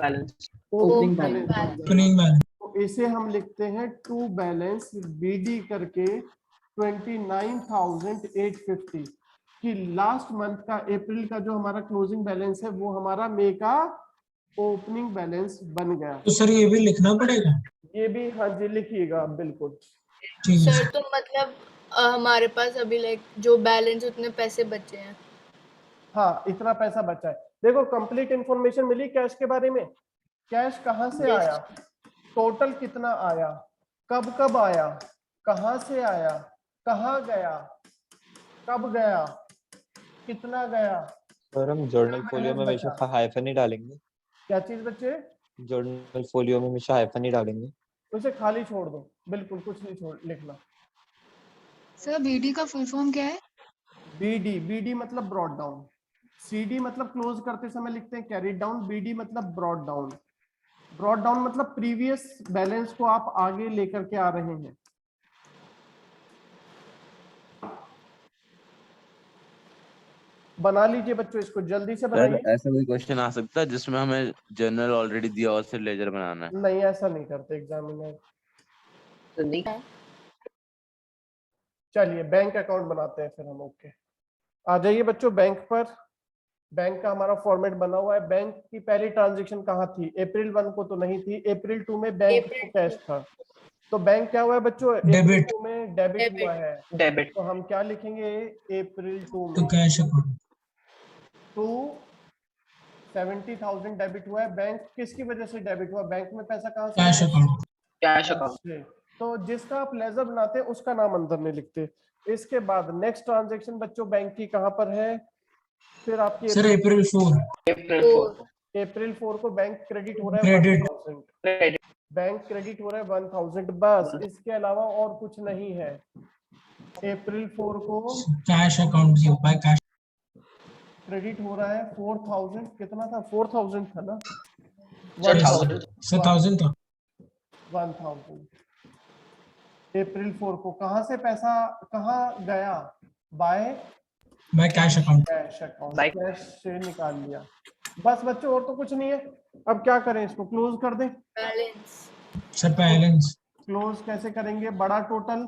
opening balance. Balance. Opening balance. तो इसे हम लिखते हैं टू बैलेंस BD करके 29,850 कि लास्ट मंथ का अप्रैल का जो हमारा क्लोजिंग बैलेंस है वो हमारा मई का ओपनिंग बैलेंस बन गया। तो सर ये भी लिखना पड़ेगा? ये भी हाँ जी लिखिएगा, बिल्कुल। ठीक है सर सर। तो मतलब हमारे पास अभी लाइक जो बैलेंस उतने पैसे बचे हैं? हाँ इतना पैसा बचा है। देखो कंप्लीट इंफॉर्मेशन मिली कैश के बारे में। कैश कहाँ से Yes. आया, टोटल कितना आया, कब कब आया, कहाँ से आया, कहाँ गया, कब गया, कितना गया, सर हम जर्नल कितना फोलियो में बैलेंस हमेशा बचा। हाइफन ही डालेंगे। क्या चीज बच्चे? जर्नल फोलियो में हमेशा हाइफन ही डालेंगे। उसे खाली छोड़ दो, बिल्कुल कुछ नहीं छोड़ लिखना। सर बीडी का फुल फॉर्म क्या है? BD मतलब ब्रॉड डाउन, CD मतलब क्लोज करते समय लिखते हैं कैरी डाउन, BD मतलब ब्रॉड डाउन। ब्रॉड डाउन मतलब प्रीवियस बैलेंस को आप आगे लेकर के आ रहे हैं। बना लीजिए बच्चों, इसको जल्दी से सर बनाइए। ऐसा कोई क्वेश्चन आ सकता है जिसमें हमें जर्नल ऑलरेडी दिया और सिर्फ लेजर बनाना है? नहीं ऐसा नहीं करते एग्जामिनर। चलिए बैंक अकाउंट बनाते हैं फिर हम। ओके आ जाइए बच्चों बैंक पर। बैंक का हमारा फॉर्मेट बना हुआ है। बैंक की पहली ट्रांजैक्शन कहाँ थी? अप्रैल 1 को तो नहीं थी, अप्रैल 2 में बैंक को April कैश था। तो बैंक क्या हुआ है बच्चों? अप्रैल डेबिट। 2 में डेबिट Debit. हुआ है। डेबिट। तो हम क्या लिखेंगे अप्रैल 2 तो में? Cash account. टू 70,000 डेबिट हुआ है। बैंक किसकी वजह से डेबिट हुआ? बैंक में पैसा कहाँ से कैश आया? अकाउंट। Cash account. से। तो जिसका आप लेजर बनाते हैं उसका नाम अंदर नहीं लिखते। इसके बाद नेक्स्ट ट्रांजैक्शन बच्चों बैंक की कहाँ पर है? फिर आपकी सर अप्रैल 4 अप्रैल 4 अप्रैल 4 को बैंक क्रेडिट हो रहा है क्रेडिट 1000। क्रेडिट। बैंक क्रेडिट हो रहा है 1000 बस, इसके अलावा और कुछ नहीं है। अप्रैल 4 को कैश अकाउंट से बाय कैश। क्रेडिट हो रहा है 4000। कितना था? 4000 था ना? 1000। 1000 था। 1000। अप्रैल 4 को कहाँ से पैसा कहाँ गया? By by cash account. Cash account, By- cash से निकाल लिया। बस बच्चों और तो कुछ नहीं है। अब क्या करें? इसको क्लोज कर दें। बैलेंस। Sir balance. क्लोज कैसे करेंगे? बड़ा टोटल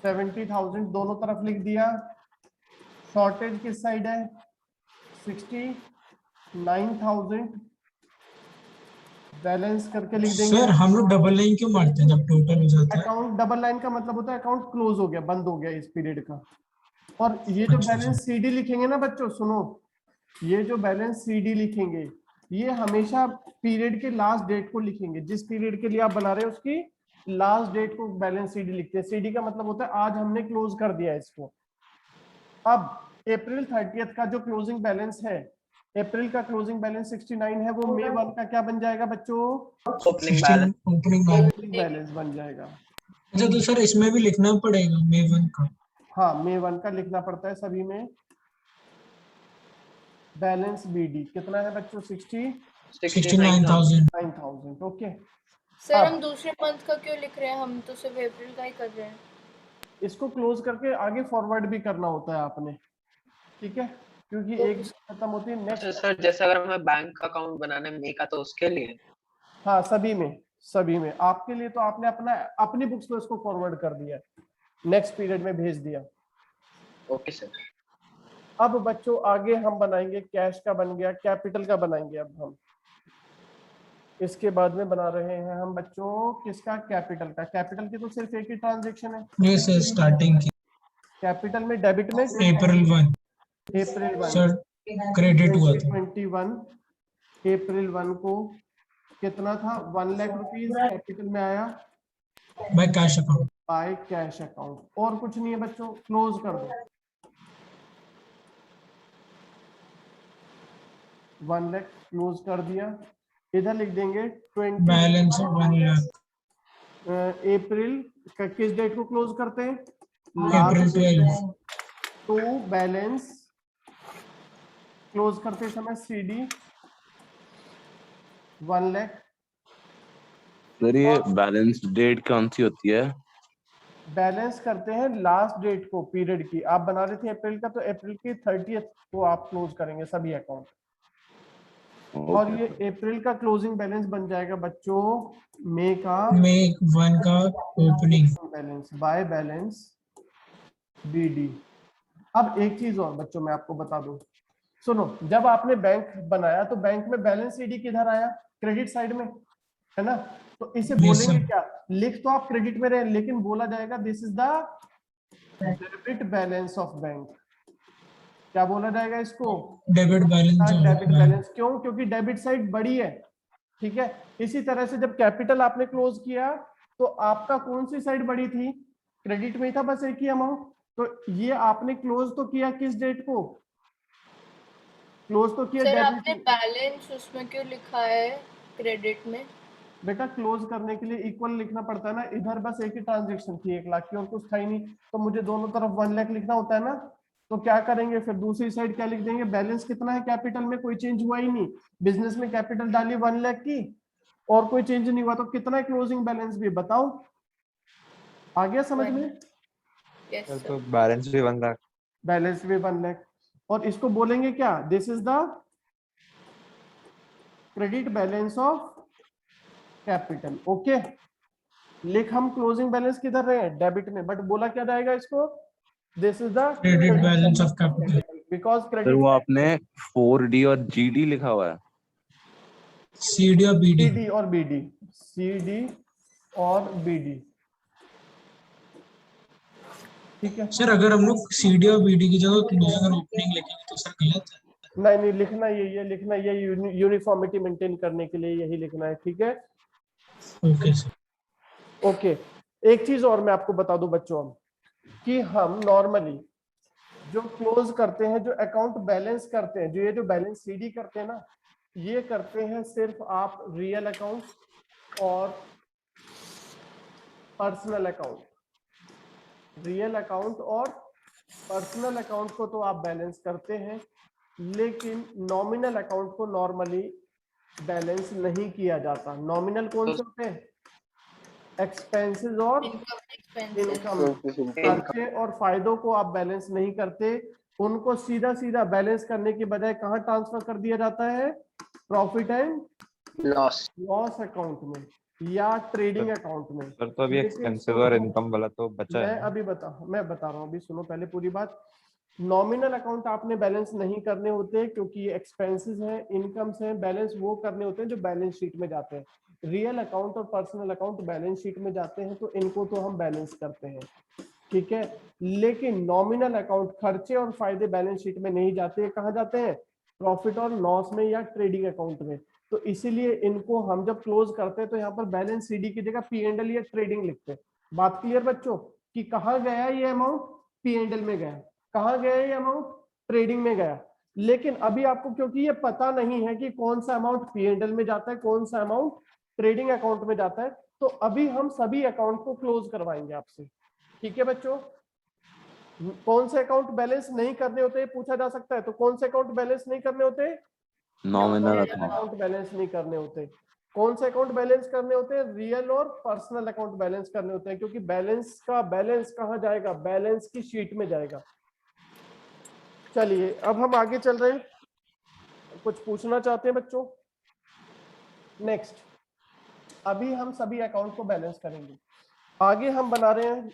70,000 दोनों तरफ लिख दिया। शॉर्टेज किस साइड है? 69,000 बैलेंस करके लिख देंगे। सर हम लोग डबल लाइन क्यों मारते हैं जब टोटल हो जाता है? अकाउंट डबल लाइन का मतलब होता है अकाउंट क्लोज हो गया, बंद हो गया इस पीरियड का। और ये जो अच्छा, बैलेंस सीडी लिखेंगे ना बच्चों, सुनो, ये जो बैलेंस सीडी लिखेंगे ये हमेशा पीरियड के लास्ट डेट को लिखेंगे। जिस पीरियड के लिए आप बना रहे हैं उसकी लास्ट डेट को बैलेंस सीडी लिखते हैं। सीडी का मतलब होता है आज हमने क्लोज कर दिया इसको। अब अप्रैल 30 का जो क्लोजिंग बैलेंस है, अप्रैल का क्लोजिंग बैलेंस 69 है, वो मई 1 का क्या बन जाएगा बच्चों? Opening balance. Opening balance. Balance बन जाएगा। अच्छा तो सर इसमें भी लिखना पड़ेगा मे 1 का? हाँ, मई 1 का लिखना पड़ता है सभी में। बैलेंस बीडी कितना है बच्चों? 69,000। 69,000। ओके, सर अब- हम दूसरे मंथ का क्यों लिख रहे हैं? हम तो सिर्फ अप्रैल का ही कर रहे हैं। इसको क्लोज करके आगे फॉरवर्ड भी करना होता है आपने, ठीक है, क्योंकि एक खत्म होती है अच्छा नेक्स्ट। सर, जैसे अगर हमें बैंक अकाउंट बनाना है मई का तो उसके लिए। हाँ, सभी में आपके लिए तो आपने अपनी बुक्स में उसको फॉरवर्ड कर दिया, नेक्स्ट पीरियड में भेज दिया। Okay sir. अब बच्चों आगे हम बनाएंगे, कैश का बन गया, कैपिटल का बनाएंगे अब हम। इसके बाद में बना रहे हैं हम बच्चों किसका? कैपिटल का। कैपिटल की तो सिर्फ एक ही ट्रांजैक्शन है। ये सर स्टार्टिंग की कैपिटल में डेबिट में अप्रैल 1 अप्रैल 1 सर क्रेडिट हुआ था। 2021 अप्रैल 1 को कितना था? 1 लाख रुपीज कैपिटल में आया bye cash account. Bye cash account. और कुछ नहीं है बच्चों, क्लोज कर दो। 1 लाख क्लोज कर दिया। इधर लिख देंगे 20 बैलेंस 1 लाख। अप्रैल का किस डेट को क्लोज करते हैं? अप्रैल 12। तो बैलेंस क्लोज करते समय सीडी 1 लाख। सर ये बैलेंस डेट कौन सी होती है? बैलेंस करते हैं लास्ट डेट को पीरियड की। आप बना रहे थे अप्रैल का, तो अप्रैल की 30 को आप क्लोज करेंगे सभी अकाउंट। और ये अप्रैल का क्लोजिंग बैलेंस बन जाएगा बच्चों मई का मे 1 का opening balance by balance BD. अब एक चीज और बच्चों मैं आपको बता दूं, सुनो, जब आपने बैंक बनाया तो बैंक में बैलेंस सीडी किधर आया? क्रेडिट साइड में, है ना? तो इसे Yes, बोलेंगे sir. क्या? लिख तो आप क्रेडिट में रहे, लेकिन बोला जाएगा this is the debit balance of bank. क्या बोला जाएगा इसको? Debit balance. Debit balance. क्यों? क्योंकि डेबिट साइड बड़ी है, ठीक है। इसी तरह से जब कैपिटल आपने क्लोज किया तो आपका कौन सी साइड बड़ी थी? क्रेडिट में ही था बस एक ही अमाउंट। तो ये आपने क्लोज तो किया किस डेट को? क्लोज तो किया सर डेबिट। आपने बैलेंस उसमें क्यों लिखा है क्रेडिट में? बेटा क्लोज करने के लिए इक्वल लिखना पड़ता है ना। इधर बस एक ही ट्रांजैक्शन थी 1 लाख की और कुछ था ही नहीं, तो मुझे दोनों तरफ 1 लाख लिखना होता है ना। तो क्या करेंगे फिर? दूसरी साइड क्या लिख देंगे? बैलेंस कितना है कैपिटल में? कोई चेंज हुआ ही नहीं। बिजनेस में कैपिटल डाली 1 लाख की और कोई चेंज नहीं हुआ, तो कितना है क्लोजिंग बैलेंस भी बताओ? आ गया समझ में? Yes sir sir. तो बैलेंस भी 1 लाख। बैलेंस भी 1 लाख। और इसको बोलेंगे क्या? This is the credit balance of capital. Okay, लिख हम क्लोजिंग बैलेंस किधर रहे हैं? डेबिट में, बट बोला क्या जाएगा इसको? This is the credit balance of capital. Because sir credit वो आपने 4D और GD लिखा हुआ है। सीडी और बीडी। सीडी और बीडी, सीडी और बीडी, ठीक है। सर अगर हम लोग सीडी और बीडी की जगह क्लोजिंग और ओपनिंग लिखेंगे तो सर गलत है। नहीं नहीं, लिखना यही है, लिखना ये यूनिफॉर्मिटी मेंटेन करने के लिए यही लिखना है, ठीक है। Okay sir. ओके, एक चीज और मैं आपको बता दूं बच्चों कि हम नॉर्मली जो क्लोज करते हैं, जो अकाउंट बैलेंस करते हैं, जो ये जो बैलेंस सीडी करते हैं ना, ये करते हैं सिर्फ आप रियल अकाउंट और पर्सनल अकाउंट। रियल अकाउंट और पर्सनल अकाउंट को तो आप बैलेंस करते हैं, लेकिन नॉमिनल अकाउंट को नॉर्मली बैलेंस नहीं किया जाता। नॉमिनल कौन से होते हैं? एक्सपेंसेस और इनकम, खर्चे और फायदों को आप बैलेंस नहीं करते, उनको सीधा सीधा बैलेंस करने के बजाय कहाँ ट्रांसफर कर दिया जाता है? Profit and loss. Loss account में या ट्रेडिंग अकाउंट में। सर तो अभी लेकिन एक्सपेंसेस और सुनो, इनकम वाला तो बचा मैं है ना? अभी मैं बता रहा हूँ, अभी सुनो पहले पूरी बात। नॉमिनल अकाउंट आपने बैलेंस नहीं करने होते, क्योंकि ये एक्सपेंसेस हैं, इनकम्स हैं, बैलेंस वो करने होते हैं जो बैलेंस शीट में जाते हैं। रियल अकाउंट और पर्सनल अकाउंट बैलेंस शीट में जाते हैं, तो इनको तो हम बैलेंस करते हैं, ठीक है। लेकिन नॉमिनल अकाउंट, खर्चे और फायदे बैलेंस शीट में नहीं जाते, कहाँ जाते हैं? प्रॉफिट और लॉस में या ट्रेडिंग अकाउंट में। तो इसीलिए इनको हम जब क्लोज करते हैं तो यहाँ पर बैलेंस सीडी की जगह P&L या ट्रेडिंग लिखते हैं। बात क्लियर बच्चों कि कहाँ गया ये अमाउंट? P&L में गया। कहाँ गया ये अमाउंट? ट्रेडिंग में गया। लेकिन अभी आपको क्योंकि ये पता नहीं है कि कौन सा अमाउंट P&L में जाता है, कौन सा अमाउंट ट्रेडिंग अकाउंट में जाता है, तो अभी हम सभी अकाउंट को क्लोज करवाएंगे आपसे, ठीक है बच्चों। कौन से अकाउंट बैलेंस नहीं करने होते पूछा जा सकता है, तो कौन से अकाउंट बैलेंस नहीं करने होते? Nominal account. अकाउंट बैलेंस नहीं करने होते। कौन से अकाउंट बैलेंस करने होते हैं? रियल और पर्सनल अकाउंट बैलेंस करने होते हैं, क्योंकि बैलेंस का बैलेंस कहाँ जाएगा? बैलेंस की शीट में जाएगा। चलिए अब हम आगे चल रहे हैं, कुछ पूछना चाहते हैं बच्चों? नेक्स्ट, अभी हम सभी अकाउंट को बैलेंस करेंगे। आगे हम बना रहे हैं,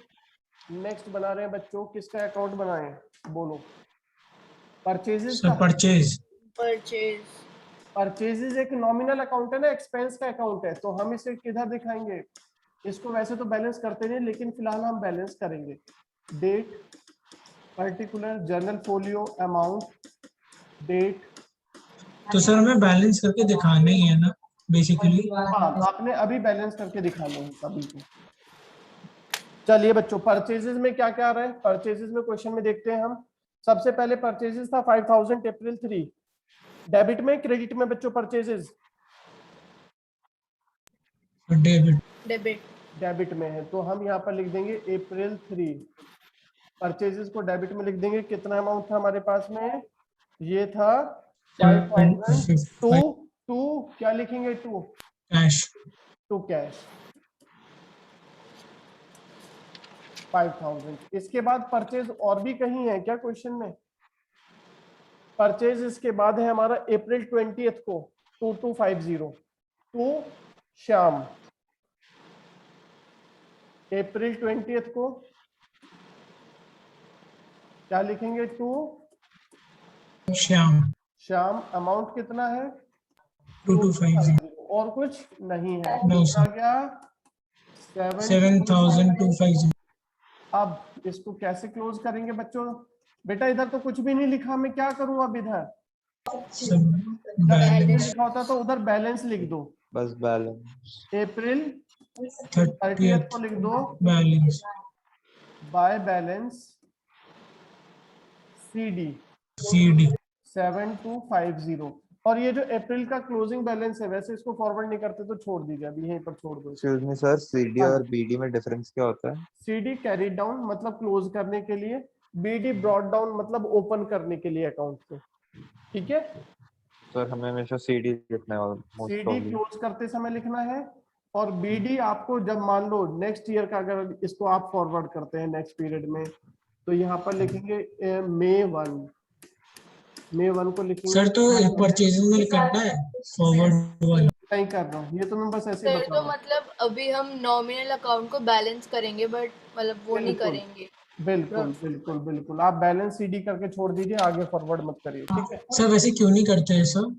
नेक्स्ट बना रहे हैं बच्चों, किसका अकाउंट बनाएं? बोलो। परचेजेस सर का। परचेज। परचेजेस एक नॉमिनल अकाउंट है ना, एक्सपेंस का अकाउंट है, तो हम इसे किधर दिखाएंगे? इसको वैसे तो बैलेंस करते नहीं, लेकिन फिलहाल हम बैलेंस करेंगे। Date, particular, journal folio, amount, date. तो सर हमें बैलेंस करके दिखाना ही है ना बेसिकली। हाँ, आपने अभी बैलेंस करके दिखाना है सभी को। चलिए बच्चों, परचेजेस में क्या क्या आ रहा है? परचेजेस में क्वेश्चन में देखते हैं हम। सबसे पहले परचेजेस था 5000 अप्रैल 3। डेबिट में क्रेडिट में बच्चों परचेजेस? डेबिट। डेबिट। डेबिट में है, तो हम यहाँ पर लिख देंगे अप्रैल 3। परचेजेस को डेबिट में लिख देंगे। कितना अमाउंट था हमारे पास में? ये था 5000 टू क्या लिखेंगे? To cash. To cash 5000। इसके बाद परचेज और भी कहीं है क्या क्वेश्चन में? परचेज इसके बाद है हमारा अप्रैल 20 को 2250 टू श्याम। अप्रैल 20 को क्या लिखेंगे? टू श्याम। श्याम। अमाउंट कितना है? 2250। और कुछ नहीं है। No, कितना sir. गया? 7250। अब इसको कैसे क्लोज करेंगे बच्चों? बेटा इधर तो कुछ भी नहीं लिखा, मैं क्या करूं अब? इधर सर जब बैलेंस लिखा होता तो उधर बैलेंस लिख दो। बस बैलेंस। अप्रैल 30 30th को लिख दो balance. By balance CD CD 7250। और ये जो अप्रैल का क्लोजिंग बैलेंस है, वैसे इसको फॉरवर्ड नहीं करते तो छोड़ दीजिए, अभी यहीं पर छोड़ दो। एक्सक्यूज मी सर, सीडी और बीडी में डिफरेंस क्या होता है? सीडी कैरी डाउन मतलब क्लोज करने के लिए, बीडी ब्रॉड डाउन मतलब ओपन करने के लिए अकाउंट को, ठीक है। सर हमें हमेशा सीडी लिखना है मोस्ट सीडी प्रॉब्ली। क्लोज करते समय लिखना है, और बीडी आपको जब मान लो नेक्स्ट ईयर का अगर इसको आप फॉरवर्ड करते हैं नेक्स्ट पीरियड में, तो यहाँ पर लिखेंगे May 1 को लिखेंगे। सर तो परचेजिंग में करना है फॉरवर्ड वाला? नहीं कर रहा हूँ, ये तो मैं बस ऐसे सर बता तो रहा हूँ। मतलब अभी हम नॉमिनल अकाउंट को बैलेंस करेंगे, बट मतलब वो नहीं बिल्कुल। करेंगे। बिल्कुल बिल्कुल बिल्कुल, आप बैलेंस सीडी करके छोड़ दीजिए, आगे फॉरवर्ड मत करिए, ठीक है। सर वैसे क्यों नहीं करते हैं सर?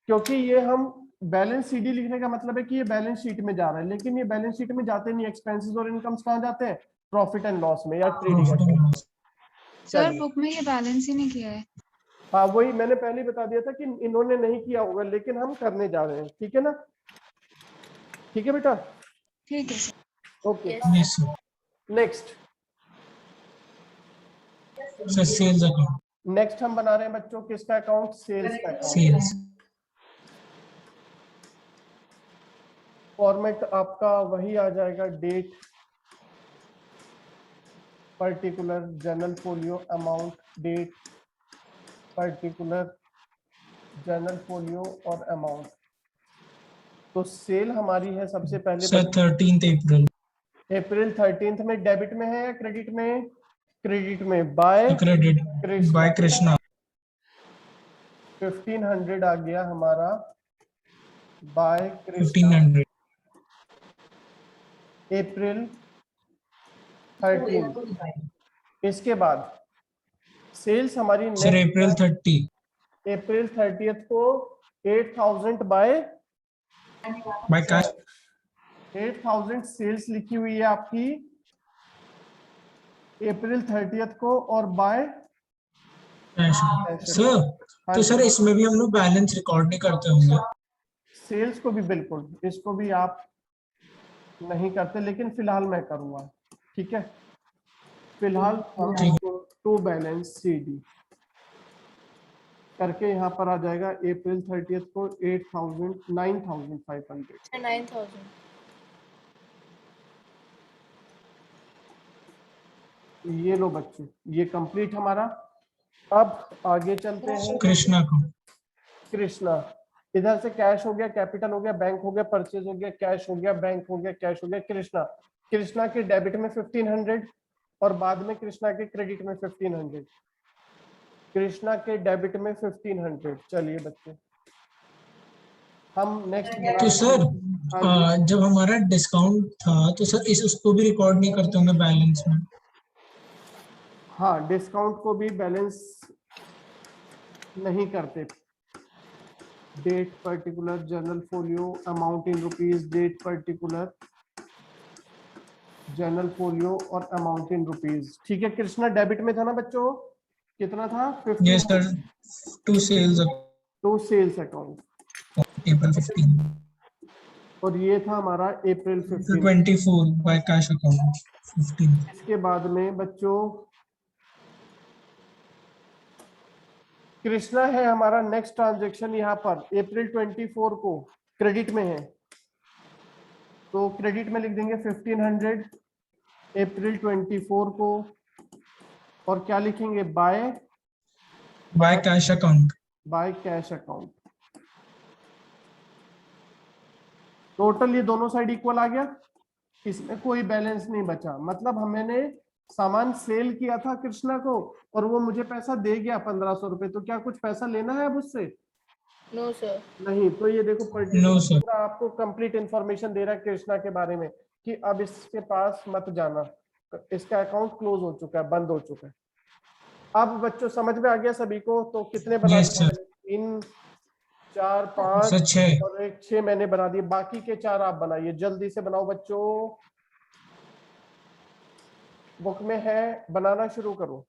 क्योंकि ये हम बैलेंस सीडी लिखने का मतलब है कि ये बैलेंस शीट में जा रहा है, लेकिन ये बैलेंस शीट में जाते नहीं। एक्सपेंसेस और इनकम्स कहाँ जाते हैं? प्रॉफिट एंड लॉस में या trading profit and account. Loss. Sir book में ये बैलेंस ही नहीं किया है। हाँ वही मैंने पहले ही बता दिया था कि इन्होंने नहीं किया होगा, लेकिन हम करने जा रहे हैं, ठीक है ना? ठीक है बेटा, ठीक है sir. Okay. Yes. Yes, sir. Next Sir, sales account. Next हम बना रहे हैं बच्चों किसका अकाउंट? सेल्स का अकाउंट। Sales. फॉर्मेट आपका वही आ जाएगा, date, particular, journal folio, amount, date, particular, journal folio और अमाउंट। तो सेल हमारी है सबसे पहले Sir, 13th April. अप्रैल 13 में डेबिट में है या क्रेडिट में? क्रेडिट में। By Credit Krishna. by Krishna. 1500 आ गया हमारा बाय कृष्णा। 1500. अप्रैल 13। इसके बाद सेल्स हमारी Sir, April 30. अप्रैल 30 को 8000 बाय By cash. 8000 सेल्स लिखी हुई है आपकी अप्रैल 30 को और बाय Cash. Sir, तो सर इसमें भी हम लोग बैलेंस रिकॉर्ड नहीं करते होंगे। सेल्स को भी बिल्कुल, इसको भी आप नहीं करते, लेकिन फिलहाल मैं करूंगा, ठीक है? फिलहाल हम ठीक है। इसको टू बैलेंस सीडी करके यहाँ पर आ जाएगा अप्रैल 30 को 9500। 9000। ये लो बच्चे, ये कंप्लीट हमारा। अब आगे चलते हैं। कृष्णा को। कृष्णा, इधर से कैश हो गया, कैपिटल हो गया, बैंक हो गया, परचेज हो गया, कैश हो गया, बैंक हो गया, कैश हो गया। कृष्णा, कृष्णा के डेबिट में 1500 और बाद में कृष्णा के क्रेडिट में 1500। कृष्णा के डेबिट में 1500। चलिए बच्चे हम नेक्स्ट। तो सर जब हमारा डिस्काउंट था तो सर इस उसको भी रिकॉर्ड नहीं करते होंगे बैलेंस में। हाँ, डिस्काउंट को भी बैलेंस नहीं करते। Date particular, journal folio, amount in rupees, date particular, journal folio और अमाउंट इन रुपीज। ठीक है, कृष्णा डेबिट में था ना बच्चों? कितना था? 15। Yes sir, to sales to sales account. April 15. और ये था हमारा अप्रैल 15। 24 बाय कैश अकाउंट 15. इसके बाद में बच्चों कृष्णा है हमारा नेक्स्ट ट्रांजैक्शन यहाँ पर अप्रैल 24 को क्रेडिट में है, तो क्रेडिट में लिख देंगे 1500 अप्रैल 24 को, और क्या लिखेंगे? Bye cash account. Bye cash account. Total ये दोनों साइड इक्वल आ गया, इसमें कोई बैलेंस नहीं बचा। मतलब हमने सामान सेल किया था कृष्णा को और वो मुझे पैसा दे गया 1500 रुपए, तो क्या कुछ पैसा लेना है अब उससे? No sir. नहीं। तो ये देखो No, sir. पूरा आपको कंप्लीट इंफॉर्मेशन दे रहा है कृष्णा के बारे में कि अब इसके पास मत जाना, इसका अकाउंट क्लोज हो चुका है, बंद हो चुका है। अब बच्चों समझ में आ गया सभी को? तो कितने बना Yes, sir. 3 4 5 सर 6। और एक 6 मैंने बना दिए, बाकी के 4 आप बनाइए। जल्दी से बनाओ बच्चों, बुक में है, बनाना शुरू करो।